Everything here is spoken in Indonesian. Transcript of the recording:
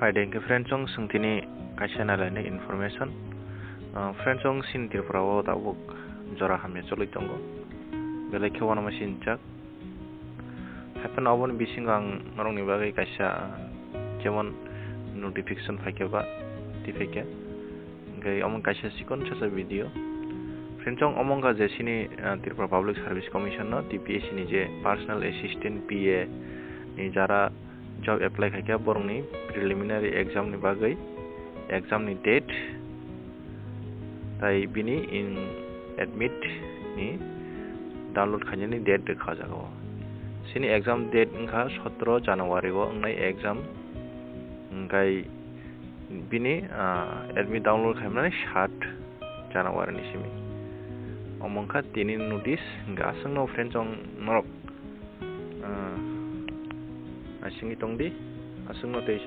faide ke friendsong sungtini kaisa nalane information friendsong sin tirprawo tabuk jora hamya choli tongo belai khewana machine jak happen obon bisingang norong ni bagai kaisa jemon notification faikeba tifeke gai omon kaisa sikon chasa video friendsong omon ga jesini tirpra public service commission no tpsc ni je personal assistant pa ni jara job apply khaikya borongni preliminary exam ni bagai exam ni date tai bini in admit ni download khainani date dekha jago sini exam date engkha 17 January go ngai exam ngai bini admit download khaimani 7 January ni simi omongkha tini notice gasang no friends ong norok asingi tongdi asung no tei